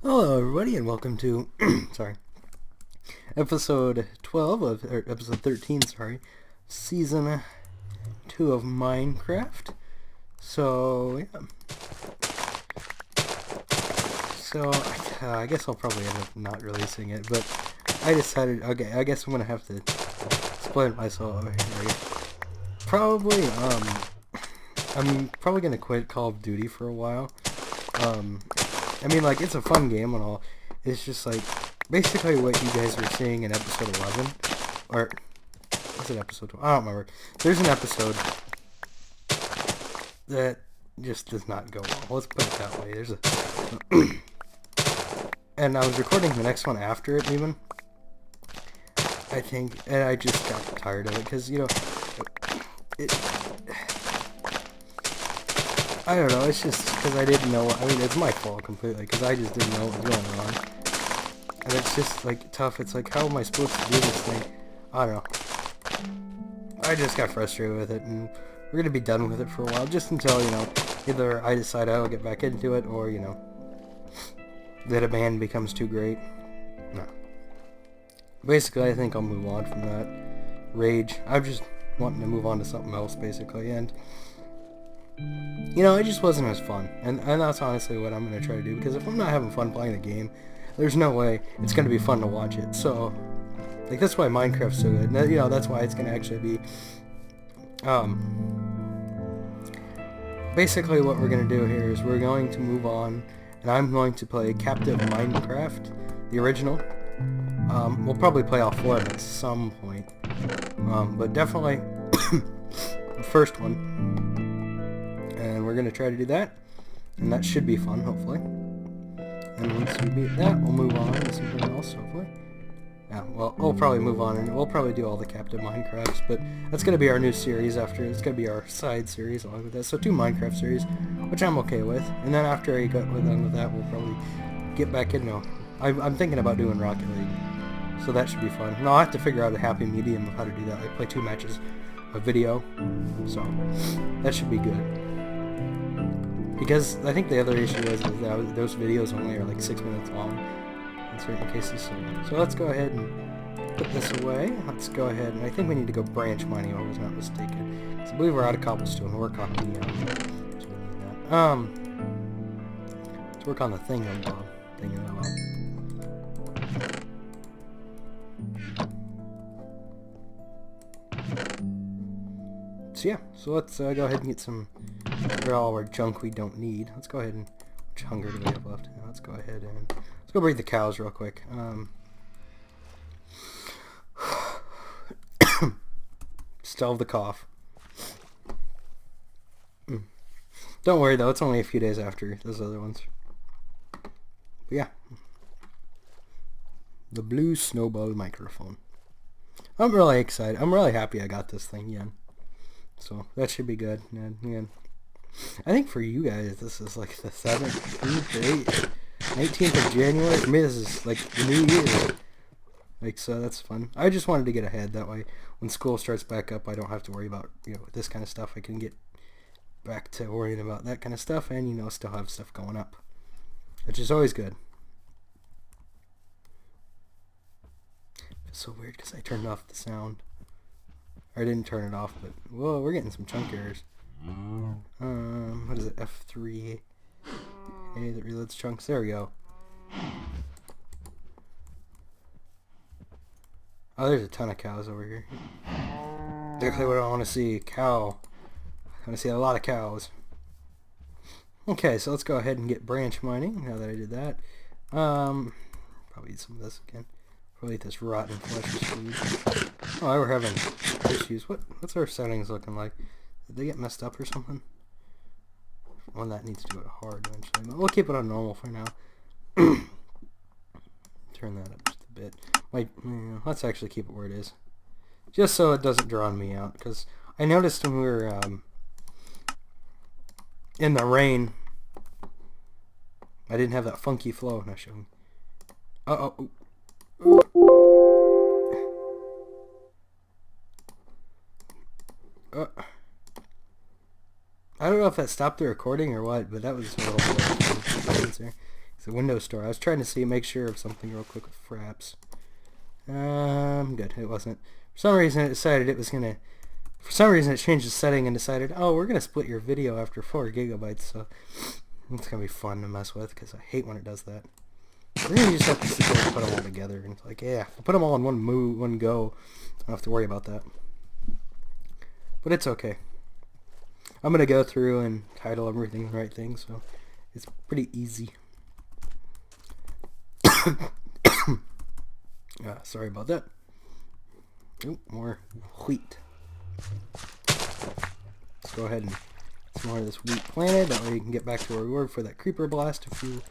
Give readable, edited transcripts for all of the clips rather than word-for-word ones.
Hello, everybody, and welcome to sorry, episode 12 of or episode 13. Sorry, season 2 of Minecraft. So yeah, so I guess I'll probably end up not releasing it, but I decided. Okay, I guess I'm gonna have to explain myself over here. Probably, I'm probably gonna quit Call of Duty for a while. I mean, like, it's a fun game and all. It's just, like, basically what you guys were seeing in episode 11. Or, was it episode 12? I don't remember. There's an episode that just does not go well. Let's put it that way. There's a... and I was recording the next one after it, even. I think, and I just got tired of it, because, you know, I don't know, it's just because I didn't know, I mean, it's my fault completely, because I just didn't know what was going on. And it's just, like, tough. It's like, how am I supposed to do this thing? I don't know. I just got frustrated with it, and we're going to be done with it for a while, just until, you know, either I decide I'll get back into it, or, you know, that a band becomes too great. No. Basically, I think I'll move on from that rage. I'm just wanting to move on to something else, basically, and... you know, it just wasn't as fun, and that's honestly what I'm going to try to do, because if I'm not having fun playing the game, there's no way it's going to be fun to watch it. So, like, that's why Minecraft's so good, and, you know, that's why it's going to actually be, basically what we're going to do here is we're going to move on, and I'm going to play Captive Minecraft, the original. We'll probably play all 4 of them at some point, but definitely the first one. And we're going to try to do that. And that should be fun, hopefully. And once we beat that, we'll move on to something else, hopefully. Yeah, well, we'll probably move on, and we'll probably do all the Captive Minecrafts, but that's going to be our new series after. It's going to be our side series along with that. So 2 Minecraft series, which I'm okay with. And then after I get done with that, we'll probably get back into... I'm thinking about doing Rocket League. So that should be fun. And I'll have to figure out a happy medium of how to do that. Like play 2 matches of video. So that should be good. Because I think the other issue is that those videos only are like 6 minutes long in certain cases. So let's go ahead and put this away. Let's go ahead, and I think we need to go branch mining if I was not mistaken. So I believe we're out of cobblestone. Work on the, so we need that. Let's work on the thingamabob. So yeah, so let's go ahead and get some... Get all our junk we don't need. Let's go ahead and... How much hunger do we have left? Now let's go ahead and... Let's go breed the cows real quick. Still have the cough. Don't worry though, it's only a few days after those other ones. But yeah. The blue snowball microphone. I'm really excited. I'm really happy I got this thing again. So that should be good. And I think for you guys, this is like the 7th, 19th of January. For me, this is like the new year. Like, so that's fun. I just wanted to get ahead. That way, when school starts back up, I don't have to worry about, you know, this kind of stuff. I can get back to worrying about that kind of stuff and, you know, still have stuff going up. Which is always good. It's so weird because I turned off the sound. Or I didn't turn it off, but, whoa, we're getting some chunk errors. What is it? F3. Hey, that reloads chunks. There we go. Oh, there's a ton of cows over here. Exactly what I want to see. Cow. I want to see a lot of cows. Okay, so let's go ahead and get branch mining. Now that I did that, probably eat some of this again. Probably eat this rotten flesh food. Oh, we're having issues. What's our settings looking like? Did they get messed up or something? One that needs to do it hard eventually, but we'll keep it on normal for now. Turn that up just a bit. Let's actually keep it where it is, just so it doesn't drown me out. Because I noticed when we were in the rain, I didn't have that funky flow. Now show me. I don't know if that stopped the recording or what, but that was a little bit. It's a Windows store. I was trying to make sure of something real quick with Fraps. Good. It wasn't. For some reason, it decided it was gonna. For some reason, it changed the setting and decided, oh, we're gonna split your video after 4 gigabytes. So it's gonna be fun to mess with because I hate when it does that. Really, you just have to sit there and put them all together, and it's like, yeah, I'll put them all in one go. I don't have to worry about that. But it's okay. I'm gonna go through and title everything the right thing, so it's pretty easy. Sorry about that. Oh, more wheat. Let's go ahead and get some more of this wheat planted. That way you can get back to where we were for that creeper blast. If you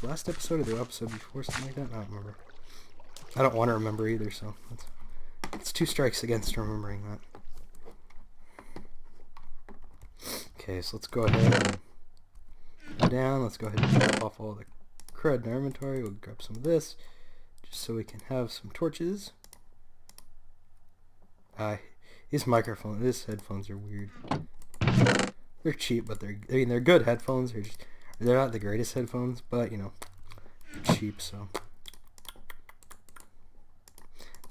last episode or the episode before, something like that. I don't remember. I don't want to remember either, so it's 2 strikes against remembering that. Okay, so let's go ahead and go down. Let's go ahead and drop off all the crud in our inventory. We'll grab some of this just so we can have some torches. These headphones are weird. They're cheap, but they're good headphones. They're not the greatest headphones, but you know, they're cheap, so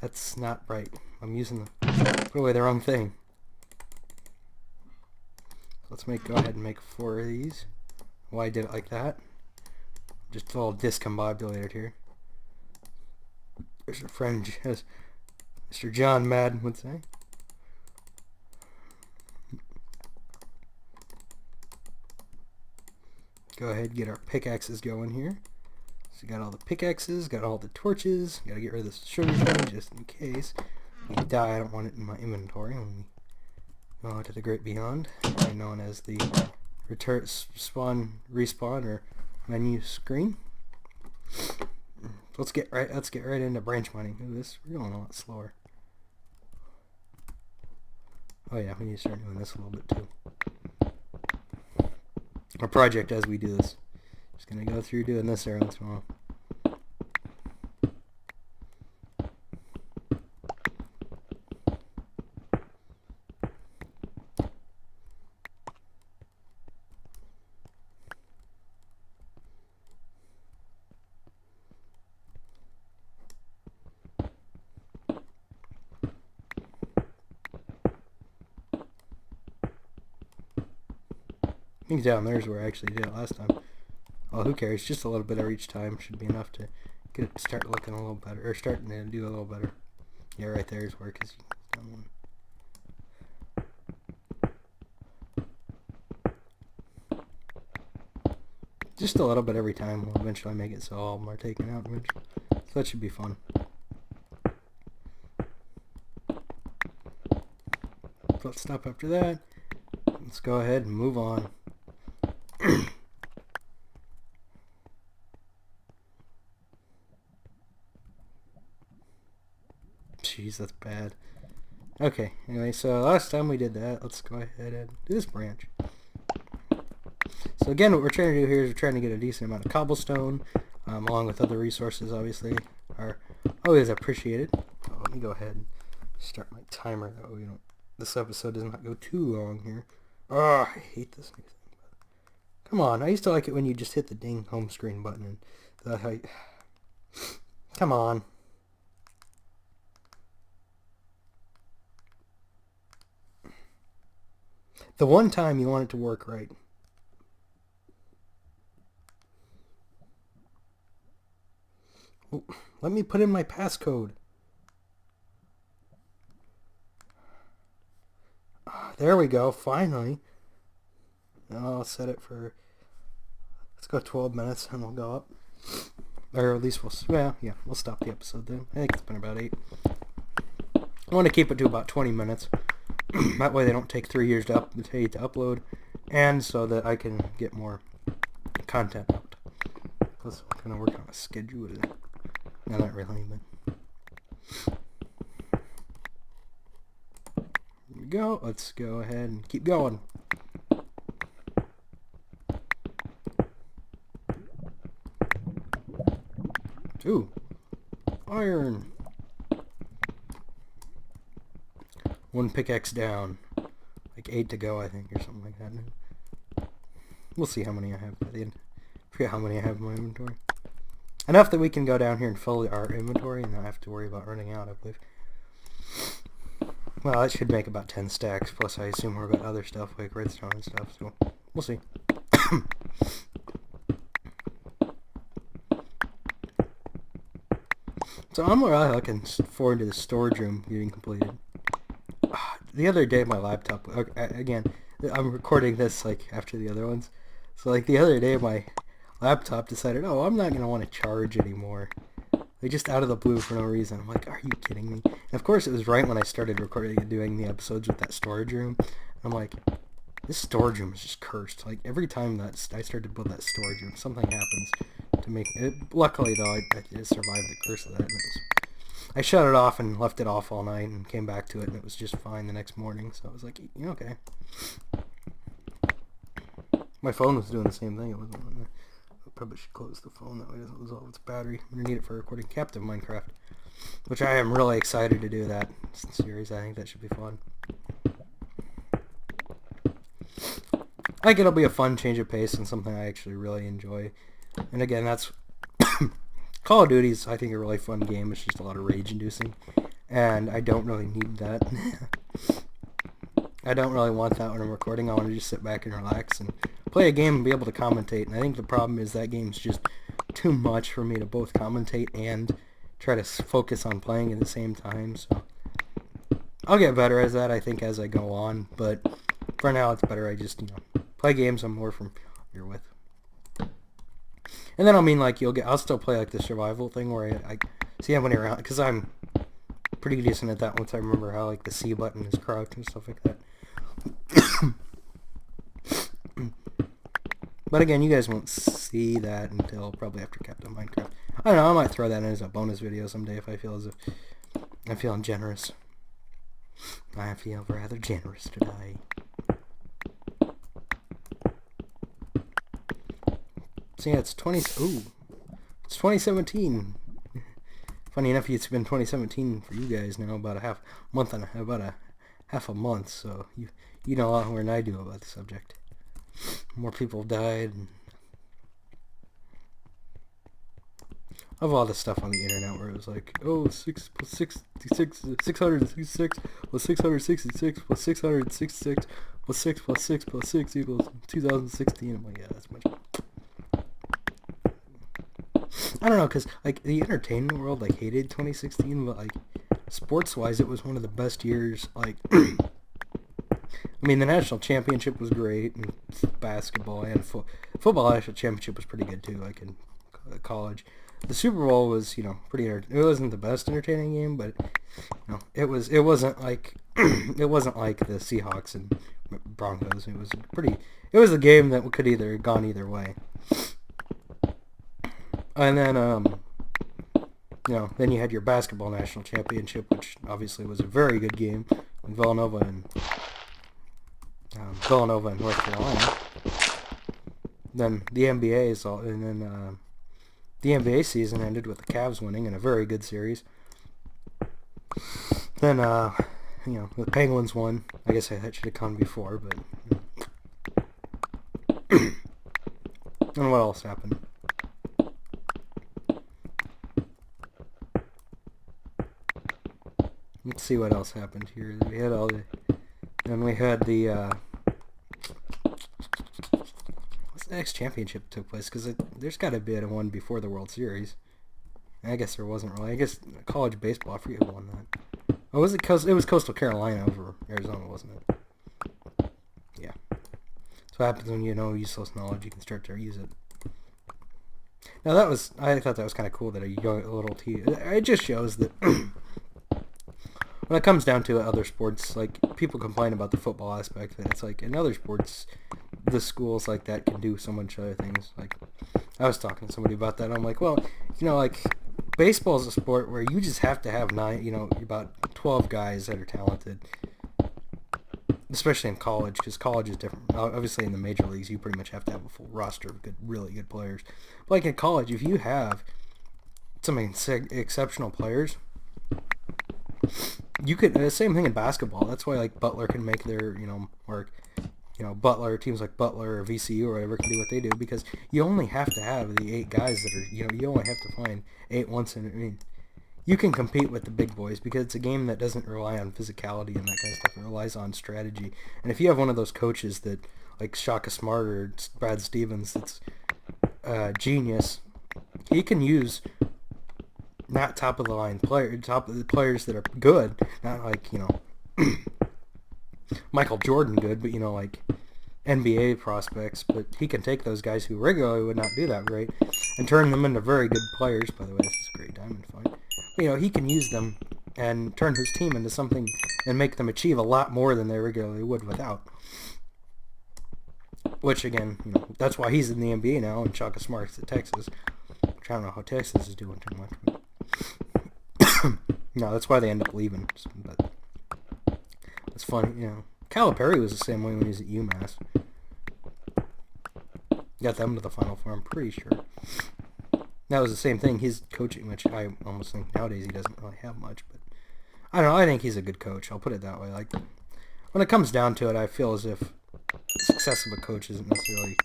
that's not right. I'm put away the wrong thing. Let's go ahead and make 4 of these. Why I did it like that? Just all discombobulated here. There's a friend, as Mr. John Madden would say. Go ahead and get our pickaxes going here. So we got all the pickaxes, got all the torches. Gotta get rid of this sugar thing just in case we die. I don't want it in my inventory when we go to the great beyond, known as the respawn or menu screen. Let's get right into branch mining. Ooh, we're going a lot slower. Oh yeah, we need to start doing this a little bit too. Our project as we do this. Just gonna go through doing this every once in a while. I think down there's where I actually did it last time. Well, who cares? Just a little bit of each time should be enough to get it start looking a little better, or starting to do a little better. Yeah, right there is where, because you done one. Just a little bit every time will eventually make it so all of them are taken out eventually. So that should be fun. Let's stop after that. Let's go ahead and move on. Jeez, that's bad. Okay, anyway, so last time we did that, let's go ahead and do this branch. So again, what we're trying to do here is we're trying to get a decent amount of cobblestone, along with other resources, obviously, are always appreciated. Oh, let me go ahead and start my timer, that way this episode does not go too long here. Oh, I hate this new thing. Come on, I used to like it when you just hit the ding home screen button and come on. The one time you want it to work right. Ooh, let me put in my passcode. There we go, finally. Now I'll set it for, let's go 12 minutes and we'll go up. Or at least we'll stop the episode then. I think it's been about 8. I want to keep it to about 20 minutes. That way they don't take 3 years to upload, and so that I can get more content out. Plus, I'm going to work on a schedule. No, not really, but... Here we go. Let's go ahead and keep going. Ooh, iron. 1 pickaxe down. Like 8 to go, I think, or something like that. We'll see how many I have by the end. forget how many I have in my inventory. Enough that we can go down here and fill our inventory and not have to worry about running out, I believe. Well, that should make about 10 stacks, plus I assume we're about other stuff like redstone and stuff, so we'll see. So I'm really looking forward to the storage room getting completed. The other day my laptop, again, I'm recording this like after the other ones, so like the other day my laptop decided, oh, I'm not going to want to charge anymore. Like just out of the blue for no reason. I'm like, are you kidding me? And of course it was right when I started recording and doing the episodes with that storage room. I'm like, this storage room is just cursed. Like every time that I started to build that storage room, something happens to make it. Luckily though, I survived the curse of that. And I shut it off and left it off all night and came back to it and it was just fine the next morning. So I was like, yeah, okay. My phone was doing the same thing. It wasn't. I probably should close the phone, that way it doesn't lose all its battery. I'm going to need it for recording Captive Minecraft, which I am really excited to do that series. I think that should be fun. I think it'll be a fun change of pace and something I actually really enjoy. And again, that's Call of Duty's, I think, a really fun game. It's just a lot of rage-inducing, and I don't really need that. I don't really want that when I'm recording. I want to just sit back and relax and play a game and be able to commentate. And I think the problem is that game's just too much for me to both commentate and try to focus on playing at the same time. So I'll get better at that, I think, as I go on. But for now, it's better I just, play games I'm more familiar with. And then I'll still play like the survival thing where I see how many around, because I'm pretty decent at that once I remember how like the C button is crouched and stuff like that. But again, you guys won't see that until probably after Captain Minecraft. I don't know, I might throw that in as a bonus video someday if I feel as if I'm feeling generous. I feel rather generous today. So yeah, it's 2017. Funny enough, it's been 2017 for you guys now, about a half a month. So you know a lot more than I do about the subject. More people have died. Of all the stuff on the internet where it was like, oh, 6 plus 666 plus 666 plus 666 plus 6 plus 6 plus 6 equals 2016. I'm like, yeah, that's much. I don't know, because like the entertainment world like hated 2016, but like sports wise it was one of the best years. Like I mean, the national championship was great, and basketball and football national championship was pretty good too, like in college. The Super Bowl was, pretty it wasn't the best entertaining game, but it wasn't like it wasn't like the Seahawks and Broncos. It was a game that could either have gone either way. And then then you had your basketball national championship, which obviously was a very good game with Villanova and North Carolina. Then the the NBA season ended with the Cavs winning in a very good series. Then the Penguins won. I guess that should have come before, but and what else happened? Let's see what else happened here. We had what's the next championship took place? Because there's got to be a one before the World Series. I guess there wasn't really. I guess college baseball. I forget who won that. Oh, was it? It was Coastal Carolina over Arizona, wasn't it? Yeah. That's what happens when you know useless knowledge. You can start to use it. Now I thought that was kind of cool that a little team. It just shows that. When it comes down to it, other sports, like, people complain about the football aspect, and it's like, in other sports, the schools like that can do so much other things. Like, I was talking to somebody about that, and I'm like, well, like, baseball is a sport where you just have to have about 12 guys that are talented, especially in college, because college is different. Obviously, in the major leagues, you pretty much have to have a full roster of really good players. But, like, in college, if you have some exceptional players, you could, same thing in basketball. That's why like Butler can make their mark. Butler, teams like Butler or VCU or whatever can do what they do, because you only have to have the 8 guys that are, you only have to find 8 once in, you can compete with the big boys because it's a game that doesn't rely on physicality and that kind of stuff. It relies on strategy. And if you have one of those coaches that, like Shaka Smart or Brad Stevens, that's genius, he can use not top of the line players that are good, not like, Michael Jordan good, but like NBA prospects, but he can take those guys who regularly would not do that great and turn them into very good players. By the way, this is a great diamond find. He can use them and turn his team into something and make them achieve a lot more than they regularly would without. Which, again, that's why he's in the NBA now, and Shaka Smart's at Texas. Which I don't know how Texas is doing too much. But no, that's why they end up leaving. But it's funny, Calipari was the same way when he was at UMass. Got them to the Final Four, I'm pretty sure. That was the same thing. He's coaching, which I almost think nowadays he doesn't really have much. But I don't know. I think he's a good coach. I'll put it that way. Like, when it comes down to it, I feel as if the success of a coach isn't necessarily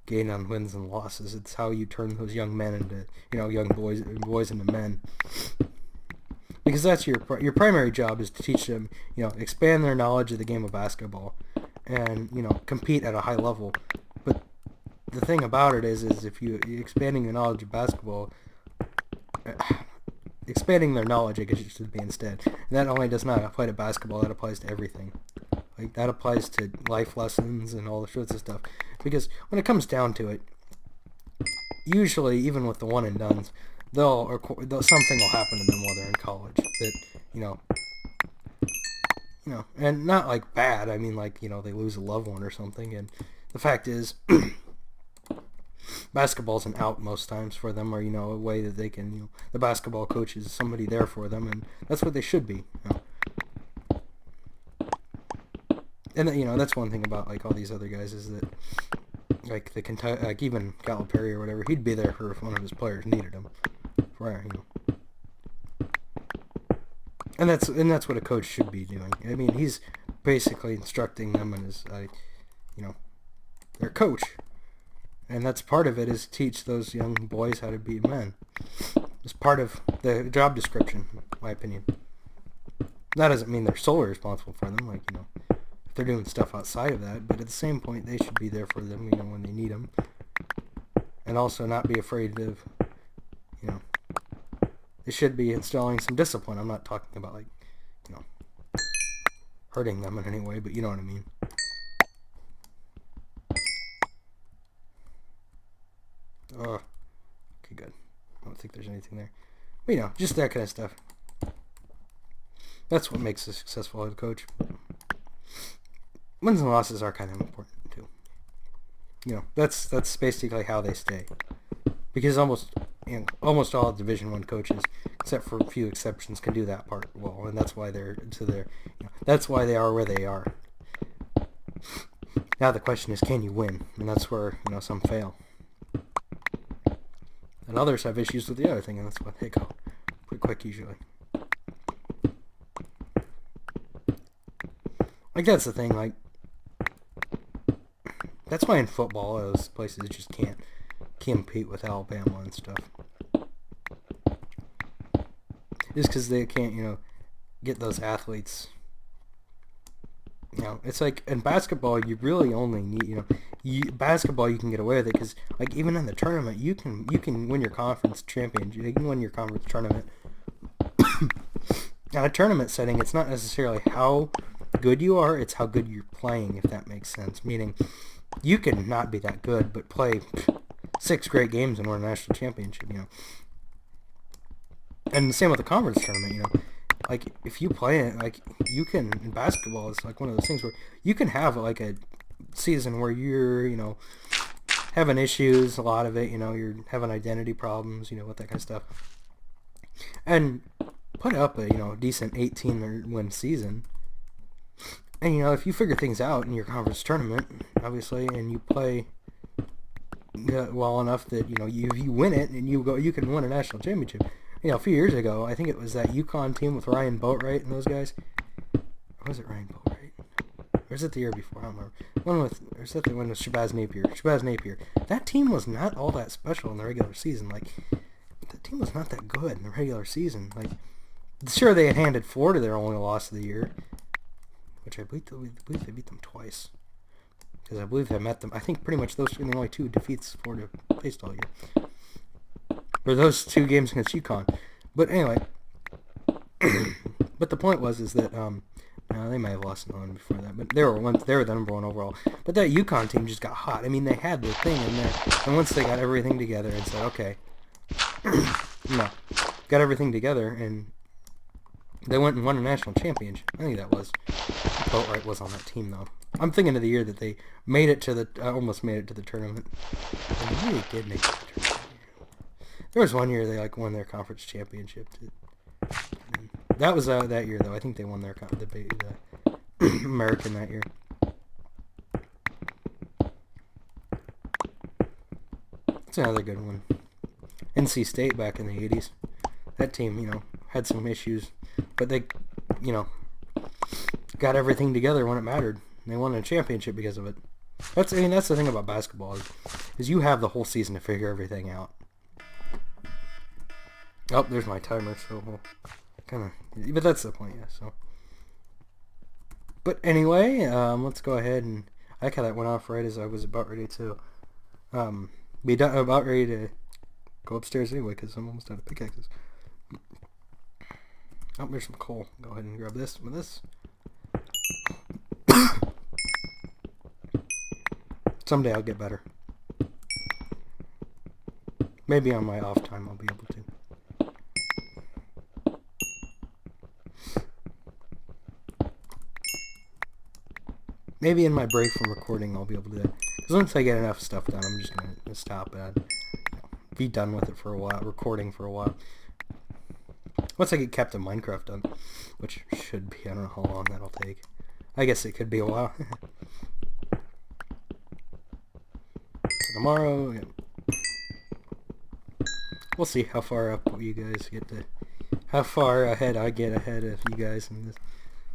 gained on wins and losses. It's how you turn those young men into, young boys into men. Because that's your primary job is to teach them, expand their knowledge of the game of basketball, and compete at a high level. But the thing about it is if you expanding your knowledge of basketball, expanding their knowledge, I guess it should be instead. And that only does not apply to basketball. That applies to everything. Like, that applies to life lessons and all the sorts of stuff. Because when it comes down to it, usually even with the one and dones, something will happen to them while they're in college that and not like bad. I mean, like, they lose a loved one or something. And the fact is, basketball's an out most times for them, or a way that they can, the basketball coach is somebody there for them, and that's what they should be. And that's one thing about like all these other guys is that like the Kentucky, like even Calipari or whatever, he'd be there for if one of his players needed him. And that's what a coach should be doing. I mean, he's basically instructing them and is their coach. And that's part of it, is teach those young boys how to be men. It's part of the job description, in my opinion. That doesn't mean they're solely responsible for them, like, if they're doing stuff outside of that, but at the same point, they should be there for them, when they need them. And also not be afraid of, they should be installing some discipline. I'm not talking about, like, hurting them in any way, but you know what I mean. Oh, okay, good. I don't think there's anything there. But, just that kind of stuff. That's what makes a successful head coach. Wins and losses are kind of important, too. That's basically how they stay. Because almost all Division I coaches, except for a few exceptions, can do that part well, and that's why that's why they are where they are. Now the question is, can you win? And that's where some fail. And others have issues with the other thing, and that's why they go pretty quick usually. Like, that's the thing, like, that's why in football those places just can't compete with Alabama and stuff. Just because they can't, get those athletes. It's like in basketball, you really only need, basketball you can get away with it because, like, even in the tournament, you can win your conference championship. You can win your conference tournament. Now, a tournament setting, it's not necessarily how good you are; it's how good you're playing. If that makes sense. Meaning, you can not be that good, but play 6 great games and win a national championship. And the same with the conference tournament. Like, if you play it, like, you can, in basketball, it's like one of those things where you can have, like, a season where you're, having issues, a lot of it, you're having identity problems, with that kind of stuff. And put up a, decent 18-win season. And, if you figure things out in your conference tournament, obviously, and you play well enough that, you win it and you can win a national championship. A few years ago, I think it was that UConn team with Ryan Boatwright and those guys. Or was it Ryan Boatwright? Or is it the year before? I don't remember. Or is that the one with Shabazz Napier? Shabazz Napier. That team was not all that special in the regular season. Like, the team was not that good in the regular season. Like, sure, they had handed Florida their only loss of the year, which I believe they beat them twice. Because I believe they met them. I think pretty much those are the only 2 defeats Florida faced all year. Or those 2 games against UConn. But anyway, but the point is that they might have lost another one before that, but they were the number 1 overall. But that UConn team just got hot. I mean, they had their thing in there, and once they got everything together and said, okay, got everything together, and they went and won a national championship. I think that was Boatwright was on that team though. I'm thinking of the year that they made it to the almost made it to the tournament. And they really did make it to the tournament. There was one year they won their conference championship. That was that year though. I think they won the American that year. That's another good one. NC State back in the 80s. That team, had some issues, but they, got everything together when it mattered. They won a championship because of it. That's the thing about basketball is you have the whole season to figure everything out. Oh, there's my timer, so we'll but that's the point, yeah, so. But anyway, let's go ahead and, I like how that went off right as I was about ready to, about ready to go upstairs anyway, because I'm almost out of pickaxes. Oh, there's some coal. Go ahead and grab this with this. Someday I'll get better. Maybe on my off time I'll be able to. Maybe in my break from recording I'll be able to do that. Because once I get enough stuff done, I'm just going to stop and be done with it for a while, recording for a while. Once I get Captain Minecraft done, which should be, I don't know how long that'll take. I guess it could be a while. Tomorrow, yeah. We'll see how far up you guys get to, how far ahead I get ahead of you guys in this.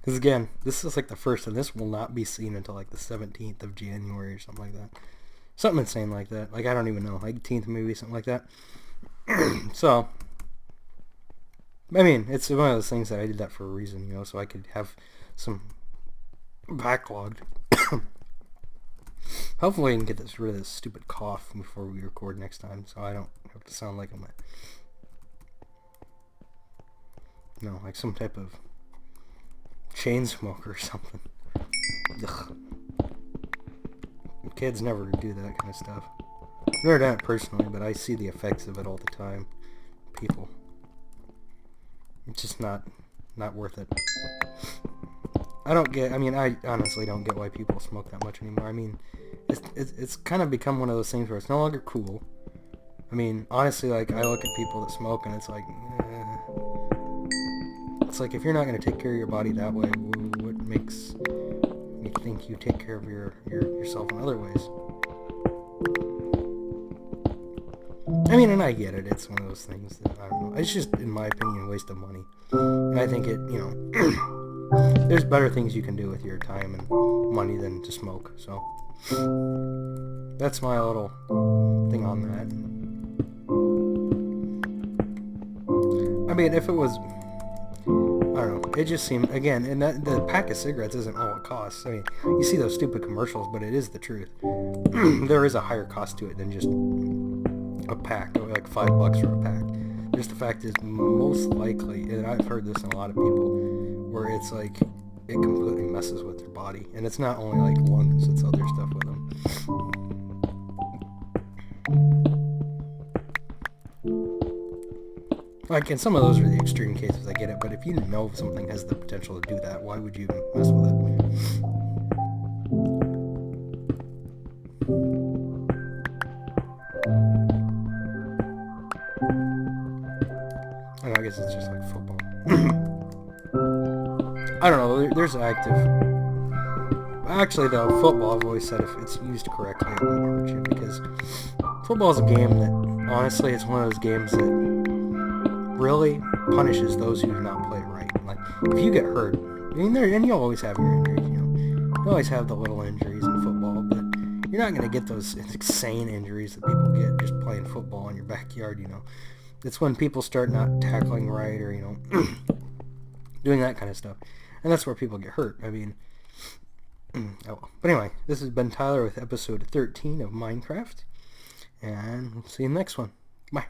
Because again, this is like the first, and this will not be seen until like the 17th of January or something like that. Something insane like that. Like, I don't even know. Like 18th maybe, something like that. So, I mean, it's one of those things that I did that for a reason, so I could have some backlogged. Hopefully I can get rid of this stupid cough before we record next time, so I don't have to sound like I'm like some type of chain smoker or something. Ugh. Kids never do that kind of stuff. I've never done it personally, but I see the effects of it all the time. People. It's just not worth it. I honestly don't get why people smoke that much anymore. I mean, it's kind of become one of those things where it's no longer cool. I mean, honestly, like, I look at people that smoke and it's like, it's like, if you're not going to take care of your body that way, what makes you think you take care of yourself in other ways? I mean, and I get it. It's one of those things that, I don't know. It's just, in my opinion, a waste of money. And I think it, there's better things you can do with your time and money than to smoke. So, that's my little thing on that. I mean, if it was, I don't know, it just seemed, again, and the pack of cigarettes isn't all it costs. I mean, you see those stupid commercials, but it is the truth. There is a higher cost to it than just a pack, like $5 for a pack. Just the fact is, most likely, and I've heard this in a lot of people, where it's like, it completely messes with their body. And it's not only like lungs, it's other stuff with them. Like, and some of those are the extreme cases, I get it, but if you know something has the potential to do that, why would you mess with it? I guess it's just like football. I don't know, there's active... Actually, though, football, I've always said if it's used correctly, it won't hurt you, because football is a game that, honestly, it's one of those games that really punishes those who do not play it right. Like, if you get hurt, and you'll always have your injuries, You always have the little injuries in football, but you're not going to get those insane injuries that people get just playing football in your backyard, you know. It's when people start not tackling right or, you know, doing that kind of stuff. And that's where people get hurt. I mean, oh well. But anyway, this has been Tyler with episode 13 of Minecraft. And we'll see you in the next one. Bye.